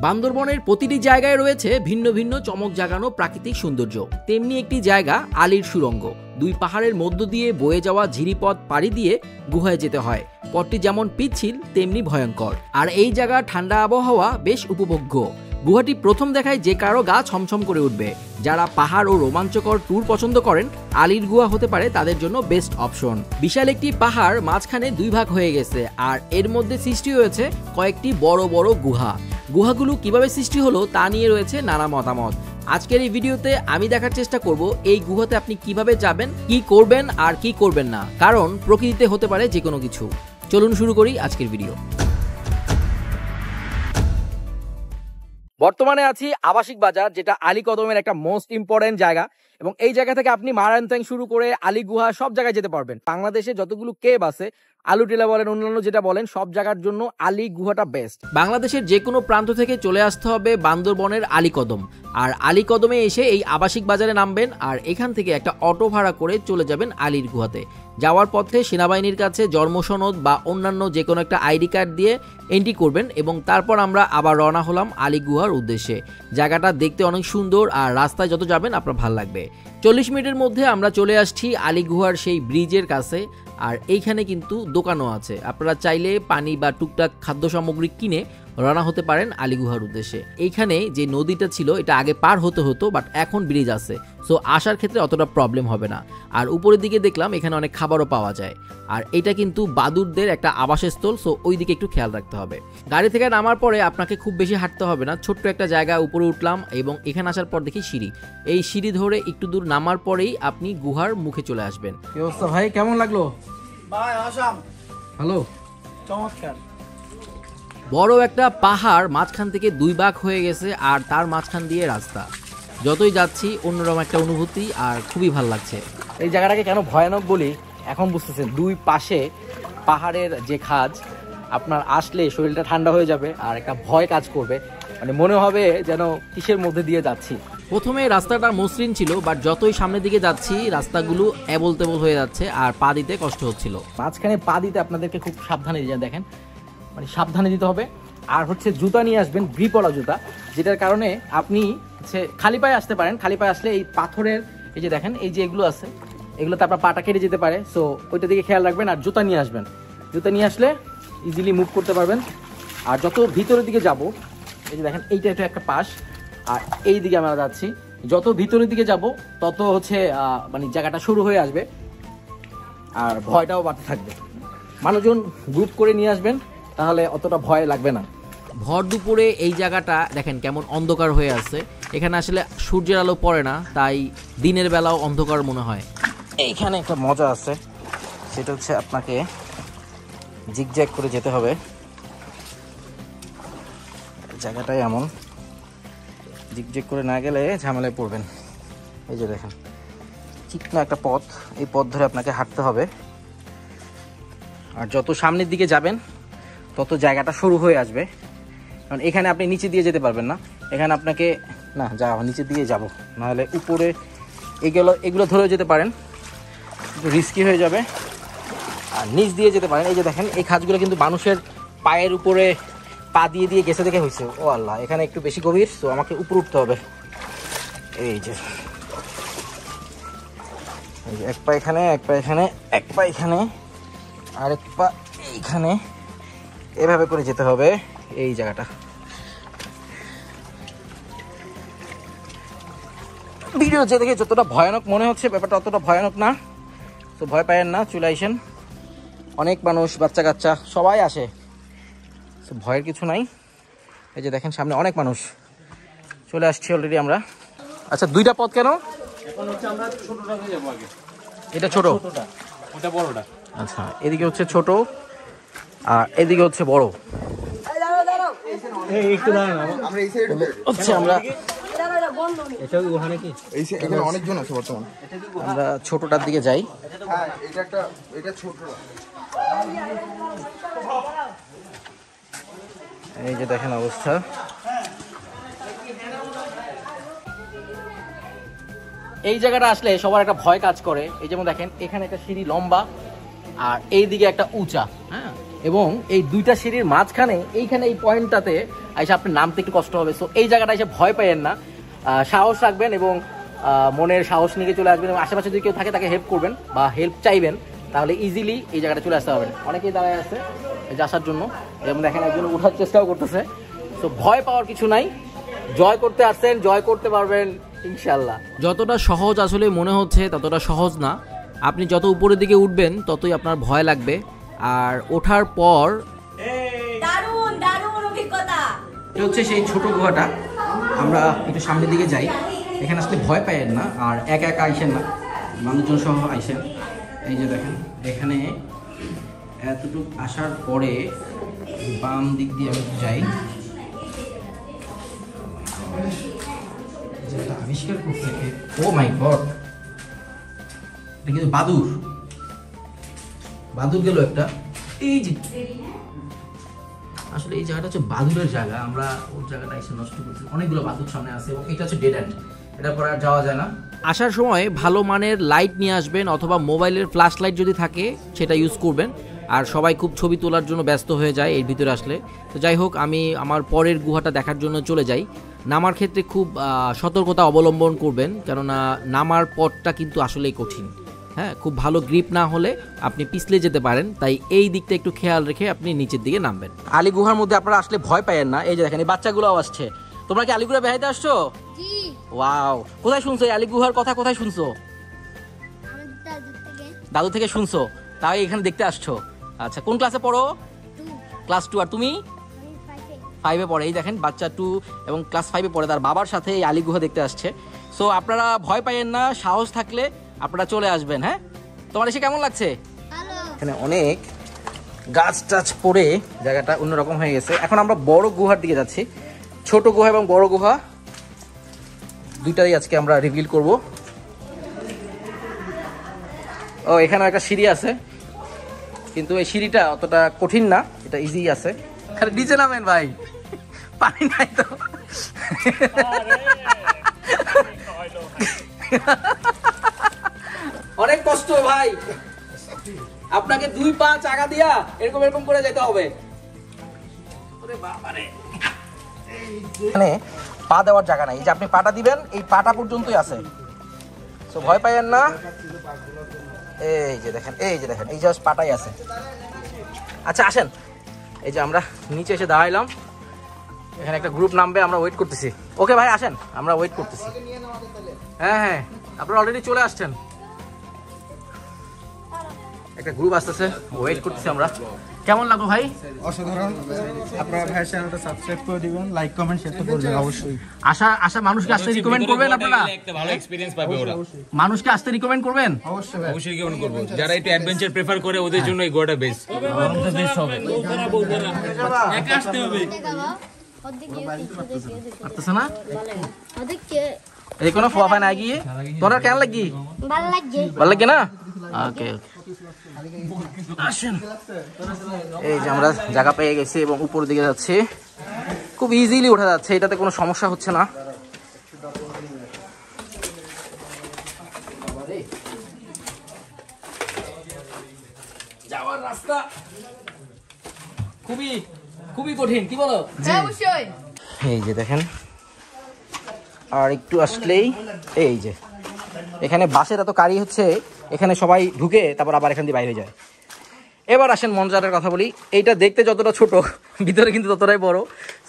বান্দরবনের প্রতিটি জায়গায় রয়েছে ভিন্ন ভিন্ন চমক জাগানো প্রাকৃতিক সৌন্দর্য। তেমনি একটি জায়গা আলীর সুড়ঙ্গ। দুই পাহাড়ের মধ্য দিয়ে বয়ে যাওয়া ঝিরিপথ পাড়ি দিয়ে গুহায় যেতে হয়। পথটি যেমন পিচ্ছিল তেমনি ভয়ঙ্কর, আর এই জায়গা ঠান্ডা আবহাওয়া বেশ উপভোগ্য। গুহাটি প্রথম দেখায় যে কারো গা ছমছম করে উঠবে। যারা পাহাড় ও রোমাঞ্চকর ট্যুর পছন্দ করেন, আলীর গুহা হতে পারে তাদের জন্য বেস্ট অপশন। বিশাল একটি পাহাড় মাঝখানে দুই ভাগ হয়ে গেছে, আর এর মধ্যে সৃষ্টি হয়েছে কয়েকটি বড় বড় গুহা। গুহাগুলো কিভাবে সৃষ্টি হলো তা নিয়ে রয়েছে নানা মতামত। আজকের এই ভিডিওতে আমি দেখার চেষ্টা করব এই গুহাতে আপনি কিভাবে যাবেন, কি করবেন আর কি করবেন না, কারণ প্রকৃতিতে হতে পারে যে কোনো কিছু। চলুন শুরু করি আজকের ভিডিও। বর্তমানে আছি আবাসিক বাজার, যেটা আলী কদমের একটা মোস্ট ইম্পর্টেন্ট জায়গা, এবং এই জায়গা থেকে আপনি মারানতাং শুরু করে আলী গুহা সব জায়গায় যেতে পারবেন। বাংলাদেশে যতগুলো কেভ আছে, আলু টিলা বলেন, অন্যান্য যেটা বলেন, সব জায়গার জন্য আলী গুহাটা বেস্ট। বাংলাদেশের যে কোনো প্রান্ত থেকে চলে আসতে হবে বান্দরবনের আলী কদম, আর আলী কদমে এসে এই আবাসিক বাজারে নামবেন, আর এখান থেকে একটা অটো ভাড়া করে চলে যাবেন আলীর গুহাতে। যাওয়ার পথে সেনাবাহিনীর কাছে জন্মসনদ বা অন্যান্য যে কোনো একটা আইডি কার্ড দিয়ে এন্ট্রি করবেন, এবং তারপর আমরা আবার রওনা হলাম আলী গুহার উদ্দেশ্যে। জায়গাটা দেখতে অনেক সুন্দর, আর রাস্তায় যত যাবেন আপনার ভালো লাগবে। 40 মিনিটের মধ্যে আমরা চলে আসছি আলী গুহার সেই ব্রিজের কাছে, আর এইখানে কিন্তু দোকানও আছে। আপনারা চাইলে পানি বা টুকটাক খাদ্য সামগ্রী কিনে রওনা হতে পারেন আলী গুহার উদ্দেশ্যে। এইখানে যে নদীটা ছিল এটা আগে পার হতে হতো, বাট এখন ব্রিজ আছে, সো আসার ক্ষেত্রে অতটা প্রবলেম হবে না। আর উপরের দিকে দেখলাম এখানে অনেক খাবারও পাওয়া যায়, আর এটা কিন্তু বাদুরদের একটা আবাসস্থল, সো ওই দিকে একটু খেয়াল রাখতে হবে। গাড়ি থেকে নামার পরে আপনাকে খুব বেশি হাঁটতে হবে না, ছোট্ট একটা জায়গা উপরে উঠলাম, এবং এখানে আসার পর দেখি সিঁড়ি। এই সিঁড়ি ধরে একটু দূর নামার পরেই আপনি গুহার মুখে চলে আসবেন। কি অবস্থা ভাই, কেমন লাগলো? ভাই আসাম ভালো, চমৎকার। বড় একটা পাহাড় মাঝখান থেকে দুই ভাগ হয়ে গেছে, আর তার মাঝখান দিয়ে রাস্তা। যতই যাচ্ছি অন্যরকম একটা অনুভূতি, আর খুবই ভালো লাগছে। এই জায়গাটাকে কেন ভয়ানক বলি এখন বুঝতেছেন। দুই পাশে পাহাড়ের যে খাজ, আপনার আসলে শরীরটা ঠান্ডা হয়ে যাবে, আর একটা ভয় কাজ করবে, মানে মনে হবে যেন কিসের মধ্যে দিয়ে যাচ্ছি। প্রথমে রাস্তাটা মসৃণ ছিল, বাট যতই সামনের দিকে যাচ্ছি রাস্তাগুলো এবল তেবল হয়ে যাচ্ছে, আর পা দিতে কষ্ট হচ্ছিল। মাঝখানে পা দিতে আপনাদেরকে খুব সাবধানে দিয়ে দেখেন, মানে সাবধানে দিতে হবে। আর হচ্ছে জুতা নিয়ে আসবেন, গ্রিপওয়ালা জুতা, যেটার কারণে আপনি হচ্ছে খালি পায়ে আসতে পারেন। খালি পায়ে আসলে এই পাথরের এই যে দেখেন এই যে এগুলো আছে, এগুলোতে আপনার পাটা কেটে যেতে পারে, সো ওইটা দিকে খেয়াল রাখবেন। আর জুতা নিয়ে আসবেন, জুতা নিয়ে আসলে ইজিলি মুভ করতে পারবেন। আর যত ভিতরের দিকে যাব, এই যে দেখেন এইটা এটা একটা পাশ, আর এই দিকে আমরা যাচ্ছি, যত ভিতরের দিকে যাব তত হচ্ছে মানে জায়গাটা শুরু হয়ে আসবে, আর ভয়টাও বাড়তে থাকবে। মানুষজন গ্রুপ করে নিয়ে আসবেন, তাহলে অতটা ভয় লাগবে না। ভর দুপুরে এই জায়গাটা দেখেন কেমন অন্ধকার হয়ে আছে। এখানে আসলে সূর্যের আলো পড়ে না, তাই দিনের বেলাও অন্ধকার মনে হয়। এইখানে একটা মজা আছে, সেটা হচ্ছে আপনাকে জিগজ্যাগ করে যেতে হবে। জায়গাটাই এমন, জিগজ্যাগ করে না গেলে ঝামেলায় পড়বেন। এই যে দেখেন চিকনা একটা পথ, এই পথ ধরে আপনাকে হাঁটতে হবে। আর যত সামনের দিকে যাবেন তত জায়গাটা শুরু হয়ে আসবে, কারণ এখানে আপনি নিচে দিয়ে যেতে পারবেন না। এখানে আপনাকে না যাওয়া, নিচে দিয়ে যাব, নাহলে উপরে এগুলো ধরেও যেতে পারেন, একটু রিস্কি হয়ে যাবে। আর নিচ দিয়ে যেতে পারেন। এই যে দেখেন এই খাঁজগুলো কিন্তু মানুষের পায়ের উপরে পা দিয়ে দিয়ে গেছে দেখে হয়েছে। ও আল্লাহ, এখানে একটু বেশি গভীর, তো আমাকে উপরে উঠতে হবে। এই যে এক পা এখানে, এক পা এখানে, এক পা এখানে, আর এক পা এইখানে, এভাবে করে যেতে হবে এই জায়গাটা। ভিডিও যে দেখে যতটা ভয়ানক মনে হচ্ছে, ব্যাপারটা অতটা ভয়ানক না, তো ভয় পায়েন না, চলে আসেন। অনেক মানুষ, বাচ্চা কাচ্চা সবাই আসে, তো ভয়ের কিছু নাই। এই যে দেখেন সামনে অনেক মানুষ চলে আসছে অলরেডি আমরা। আচ্ছা, দুইটা পথ কেন? এখন হচ্ছে আমরা ছোটটা হয়ে যাবো আগে। এটা ছোট, ওটা বড়টা। আচ্ছা, এদিকে হচ্ছে ছোট আর এদিকে হচ্ছে বড়। একটু দাঁড়ান, আমরা এই সাইডে হচ্ছে আমরা এটা ওখানে কি এখানে অনেকজন আছে বর্তমানে। আমরা ছোটটার দিকে যাই। হ্যাঁ, এটা ছোটটা। এই যে দেখেন অবস্থা। এই জায়গাটা আসলে সবার একটা ভয় কাজ করে। এই যেমন দেখেন এখানে একটা সিঁড়ি লম্বা, আর এই দিকে একটা উঁচা। হ্যাঁ, এবং এই দুইটা সিঁড়ির মাঝখানে এইখানে এই পয়েন্টটাতে এসে আপনি নামতে একটু কষ্ট হবে। সো এই জায়গাটা এসে ভয় পাইয়েন না, সাহস রাখবেন এবং মনের সাহস নিয়ে চলে আসবেন এবং আশেপাশে যদি কেউ থাকে তাকে হেল্প করবেন বা হেল্প চাইবেন, তাহলে ইজিলি এই জায়গাটা চলে আসতে পারবেন। অনেকেই দাঁড়ায় আছে এই যে আসার জন্য, এবং দেখেন একজন ওঠার চেষ্টাও করতেছে। তো ভয় পাওয়ার কিছু নাই, জয় করতে আসছেন, জয় করতে পারবেন ইনশাল্লাহ। যতটা সহজ আসলে মনে হচ্ছে ততটা সহজ না। আপনি যত উপরের দিকে উঠবেন ততই আপনার ভয় লাগবে, আর ওঠার পর দারুণ দারুণ অভিজ্ঞতা। এটা হচ্ছে সেই ছোট গুহাটা। আমরা একটু সামনের দিকে যাই, এখানে আসলে ভয় পাইয়েন না, আর একা একা আইসেন না, মানুষজন সহ আইসেন। এই যে দেখেন এখানে এতটুকু আসার পরে বাম দিক দিয়ে আমি যাই, যেটা আবিষ্কার করছে, ও মাই গড, এটা কিন্তু বাদুর গেল একটা। এই যে আসলে এই জায়গাটা হচ্ছে বাদুরের জায়গা, আমরা ওর জায়গাটা এসে নষ্ট করছি, অনেকগুলো বাদুর সামনে আছে এবং এটা হচ্ছে ডেড এন্ড, এটা পরে আর যাওয়া যায় না। আসার সময় ভালো মানের লাইট নিয়ে আসবেন, অথবা মোবাইলের ফ্ল্যাশ লাইট যদি থাকে সেটা ইউজ করবেন। আর সবাই খুব ছবি তোলার জন্য ব্যস্ত হয়ে যায় এর ভিতরে আসলে। তো যাই হোক, আমি আমার পরের গুহাটা দেখার জন্য চলে যাই। নামার ক্ষেত্রে খুব সতর্কতা অবলম্বন করবেন, কেননা নামার পথটা কিন্তু আসলেই কঠিন। হ্যাঁ, খুব ভালো গ্রিপ না হলে আপনি পিছলে যেতে পারেন, তাই এই দিকটা একটু খেয়াল রেখে আপনি নিচের দিকে নামবেন। আলী গুহার মধ্যে আপনারা আসলে ভয় পাইয়েন না। এই যে দেখেন এই বাচ্চাগুলোও আসছে। তোমরা কি আলী গুহা বেড়াইতে আসছো? জি। ওয়াও, কোথায় শুনছো এই আলী গুহার কথা? কোথায় শুনছো? দাদু থেকে শুনছো, তাই এখানে দেখতে আসছো? আচ্ছা, কোন ক্লাসে পড়ো? ক্লাস 2। আর তুমি? 5-এ পড়ে। এই দেখেন বাচ্চা 2 এবং ক্লাস 5-এ পড়ে, তার বাবার সাথে এই আলী গুহা দেখতে আসছে। সো আপনারা ভয় পাইয়েন না, সাহস থাকলে আপনারা চলে আসবেন। হ্যাঁ, তোমার এসে কেমন লাগছে? এখানে অনেক গাছ টাছ পড়ে জায়গাটা অন্যরকম হয়ে গেছে। এখন আমরা বড় গুহার দিকে যাচ্ছি। ছোট গুহা এবং বড় গুহা দুইটাই আজকে আমরা রিভিল করব। ও, এখানে একটা সিঁড়ি আছে, কিন্তু এই সিঁড়িটা অতটা কঠিন না, এটা ইজি আছে। আরে নিচে নামেন ভাই, পানি নাই তো। অনেক কষ্ট ভাই, আপনাকে 2 পা চাকা দিয়া এরকম এরকম করে যেতে হবে। এখানে পা দেওয়ার জায়গা নাই, এই যে আপনি পাটা দিবেন এই পাটা পর্যন্তই আছে। তো ভয় পাইয়েন না। এই যে দেখেন, এই যে দেখেন, এই জাস্ট পাটাই আছে। আচ্ছা আসেন, এই যে আমরা নিচে এসে দাঁড়াইলাম, এখানে একটা গ্রুপ নামবে, আমরা ওয়েট করতেছি। ওকে ভাই আসেন, আমরা ওয়েট করতেছি। হ্যাঁ হ্যাঁ, আপনারা অলরেডি চলে আসছেন। একটা গ্রুপ আসতেছে, ওয়েট করতেছি আমরা। কেমন লাগলো ভাই? অসাধারণ। আপনারা ভাইয়ের চ্যানেলটা সাবস্ক্রাইব করে দিবেন, লাইক কমেন্ট শেয়ার করবেন অবশ্যই। আশা মানুষকে আসতে রিকমেন্ড করবেন আপনারা? একটা ভালো এক্সপেরিয়েন্স পাবে ওরা। মানুষকে আসতে রিকমেন্ড করবেন? অবশ্যই অবশ্যই রিকমেন্ড করব। যারা একটু অ্যাডভেঞ্চার প্রেফার করে ওদের জন্য এই গোয়াটা বেস্ট। আমাদের বেস্ট হবে। একা আসতে হবে। আসতেছে না? এই কোনো ফোয়া ফাই না গিয়ে তোরা কেন লাগি? ভালো লাগে না? ওকে আসেন। এই যে আমরা জায়গা পেয়ে গেছি এবং উপর দিকে যাচ্ছি, খুব ইজিলি ওঠা যাচ্ছে, এটাতে কোনো সমস্যা হচ্ছে না। যাওয়ার রাস্তা খুবই খুবই কঠিন, কি বলো? অবশ্যই। এই যে দেখেন, আর একটু আসলেই এই যে এখানে বাসের এত কারি হচ্ছে, এখানে সবাই ঢুকে তারপর আবার এখান দিয়ে বাইরে যায়। এবার আসেন মজাটার কথা বলি। এইটা দেখতে যতটা ছোট, ভিতরে কিন্তু ততটাই বড়।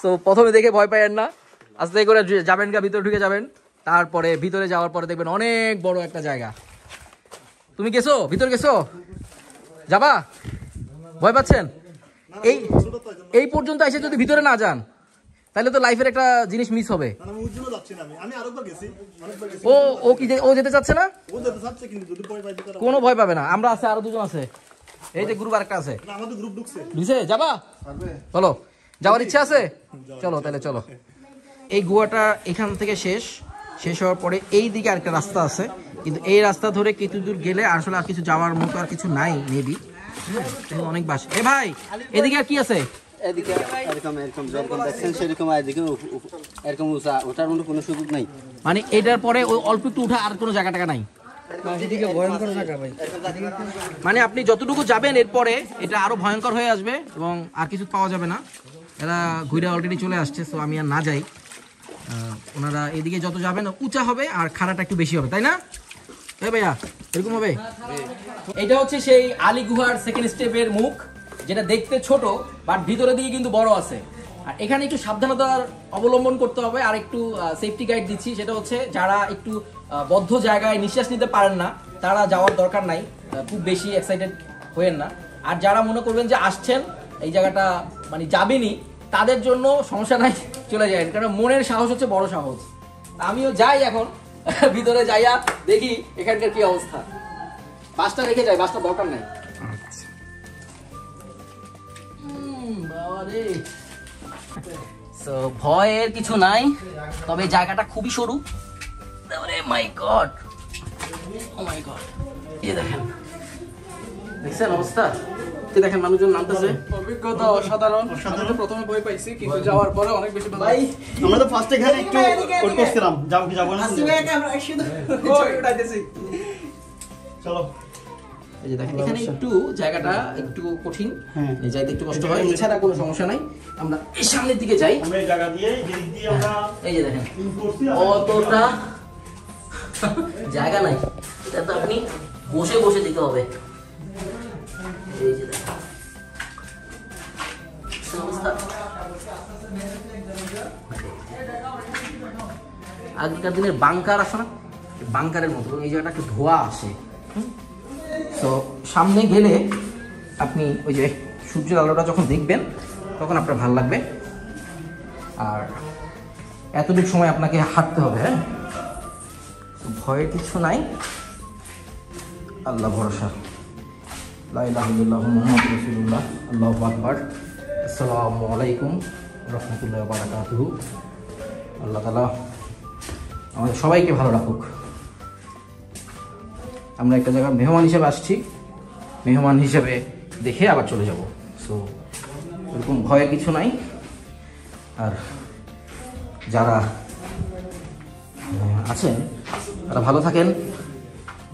সো প্রথমে দেখে ভয় পাইয়েন না, আস্তে করে যাবেন গা, ভিতরে ঢুকে যাবেন, তারপরে ভিতরে যাওয়ার পরে দেখবেন অনেক বড় একটা জায়গা। তুমি গেছো ভিতরে? গেছো? যাবা? ভয় পাচ্ছেন? এই পর্যন্ত এসে যদি ভিতরে না যান তাহলে তো লাইফের একটা জিনিস মিস হবে। ও যেতে চাচ্ছে না, কোনো ভয় পাবে না। আমরা আছে, আরো 2 জন আছে, এই যে গ্রুপ আরেকটা আছে। ঢুকছে? যাবা? চলো, যাওয়ার ইচ্ছা আছে? চলো তাহলে চলো। এই গুহাটা এখান থেকে শেষ হওয়ার পরে এই দিকে আরেকটা রাস্তা আছে, কিন্তু এই রাস্তা ধরে কিছু দূর গেলে আসলে আর কিছু যাওয়ার মতো আর কিছু নাই মেবি। অনেক বাস। এ ভাই, এদিকে আর কি আছে? এদিকে এরকম দেখছেন সেরকম এদিকে এরকম ওঠার মতো কোনো সুযোগ নাই। মানে এটার পরে ওই অল্প একটু উঠা আর কোনো জায়গা টাকা নাই? মানে আপনি যতটুকু যাবেন এরপরে এটা আরো ভয়ঙ্কর হয়ে আসবে এবং আর কিছু পাওয়া যাবে না। এরা ঘুরে অলরেডি চলে আসছে, সো আমি আর না যাই। ওনারা এদিকে যত যাবেন উঁচা হবে আর খাড়াটা একটু বেশি হবে, তাই না ভাইয়া? এরকম হবে। এটা হচ্ছে সেই আলী গুহার সেকেন্ড স্টেপের মুখ, যেটা দেখতে ছোট বাট ভিতরে দিয়ে কিন্তু বড় আছে। আর এখানে একটু সাবধানতার অবলম্বন করতে হবে। আর একটু সেফটি গাইড দিচ্ছি, সেটা হচ্ছে যারা একটু বদ্ধ জায়গায় নিঃশ্বাস নিতে পারেন না তারা যাওয়ার দরকার নাই, খুব বেশি এক্সাইটেড হয়েন না। আর যারা মনে করবেন যে আসছেন এই জায়গাটা মানে যাবেনই, তাদের জন্য সমস্যা নাই, চলে যায়, কারণ মনের সাহস হচ্ছে বড় সাহস। আমিও যাই এখন ভিতরে যাইয়া দেখি এখানকার কি অবস্থা। বাসটা রেখে যাই, বাসটা দরকার নাই। বাবারে, সো ভয়ের কিছু নাই, তবে জায়গাটা খুবই সরু। মাই গড, ও মাই গড, এই দেখেন, দেখছেন অবস্থা? দেখেন মানুষজন নামতেছে। অভিজ্ঞতা অসাধারণ। আমি প্রথমে ভয় পাইছি, কিন্তু যাওয়ার পরে অনেক বেশি ভালো। আমরা তো ফার্স্ট এখানে একটু ওয়েট করছিলাম, যাবো কি যাবো না। চলো। এই যে দেখেন এখানে একটু জায়গাটা একটু কঠিন, এই যাইতে একটু কষ্ট হয়, এছাড়া কোনো সমস্যা নাই। আমরা এই সামনের দিকে যাই। আমরা এই জায়গা দিয়ে যেদিক দিয়ে আমরা এই যে দেখেন অতটা জায়গা নাই, এটা তো আপনি বসে বসে দিতে হবে। এই যে দেখেন অবস্থা। আগেকার দিনের বাংকার আছে না, বাংকারের মতো এই জায়গাটা একটু ধোয়া আসে। তো সামনে গেলে আপনি ওই যে সূর্যের আলোটা যখন দেখবেন তখন আপনার ভালো লাগবে। আর এতটুকু সময় আপনাকে হাঁটতে হবে, হ্যাঁ, ভয়ের কিছু নাই, আল্লাহ ভরসা। লা ইলাহা ইল্লাল্লাহু মুহাম্মাদুর রাসূলুল্লাহ, আল্লাহু আকবার। আসসালামু আলাইকুম রাহমাতুল্লাহি ওয়া বারাকাতুহু। আল্লাহ তাআলা আমাদের সবাইকে ভালো রাখুক। আমরা একটা জায়গায় মেহমান হিসেবে আসছি, মেহমান হিসেবে দেখে আবার চলে যাব। সো এরকম ভয়ের কিছু নাই। আর যারা আছেন তারা ভালো থাকেন,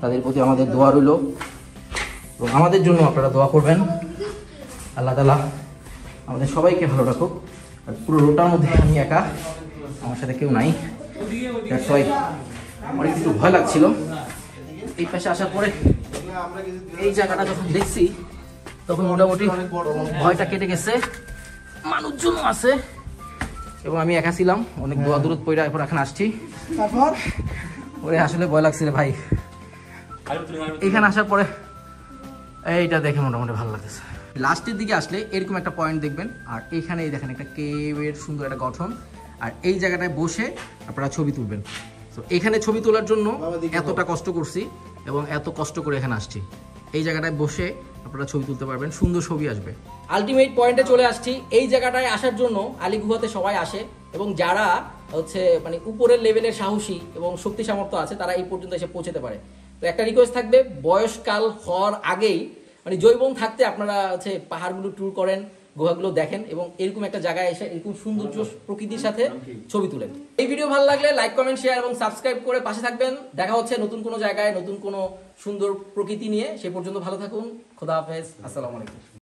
তাদের প্রতি আমাদের দোয়া রইল এবং আমাদের জন্য আপনারা দোয়া করবেন। আল্লাহ তাআলা আমাদের সবাইকে ভালো রাখুক। আর পুরো রোটার মধ্যে আমি একা, আমার সাথে কেউ নাই, দ্যাটস ওয়াই অনেক একটু ভয় লাগছিল। এই পাশে আসার পরে এই জায়গাটা যখন দেখছি তখন মোটামুটি ভয়টা কেটে গেছে, মানুষজনও আছে এবং আমি একা ছিলাম, অনেক দোয়া দূরত পড়ে এরপর এখন আসছি। তারপর ওরে আসলে ভয় লাগছিল ভাই। এখানে আসার পরে এইটা দেখে মোটামুটি ভালো লাগতেছে। লাস্টের দিকে আসলে এরকম একটা পয়েন্ট দেখবেন, আর এইখানে দেখেন একটা কেভের সুন্দর একটা গঠন, আর এই জায়গাটায় বসে আপনারা ছবি তুলবেন। তো এখানে ছবি তোলার জন্য এতটা কষ্ট করছি এবং এত কষ্ট করে এখানে আসছি। এই জায়গাটায় বসে আপনারা ছবি তুলতে পারবেন, সুন্দর ছবি আসবে। আলটিমেট পয়েন্টে চলে আসছি। এই জায়গাটায় আসার জন্য আলী গুহাতে সবাই আসে এবং যারা হচ্ছে মানে উপরের লেভেলের সাহসী এবং শক্তি সামর্থ্য আছে তারা এই পর্যন্ত এসে পৌঁছতে পারে। তো একটা রিকোয়েস্ট থাকবে, বয়সকাল হওয়ার আগেই মানে জৈবন থাকতে আপনারা হচ্ছে পাহাড়গুলো ট্যুর করেন, গুহাগুলো দেখেন এবং এরকম একটা জায়গায় এসে এরকম সৌন্দর্য প্রকৃতির সাথে ছবি তুলেন। এই ভিডিও ভালো লাগলে লাইক, কমেন্ট, শেয়ার এবং সাবস্ক্রাইব করে পাশে থাকবেন। দেখা হচ্ছে নতুন কোনো জায়গায় নতুন কোনো সুন্দর প্রকৃতি নিয়ে। সে পর্যন্ত ভালো থাকুন। খোদা হাফেজ, আসসালামু আলাইকুম।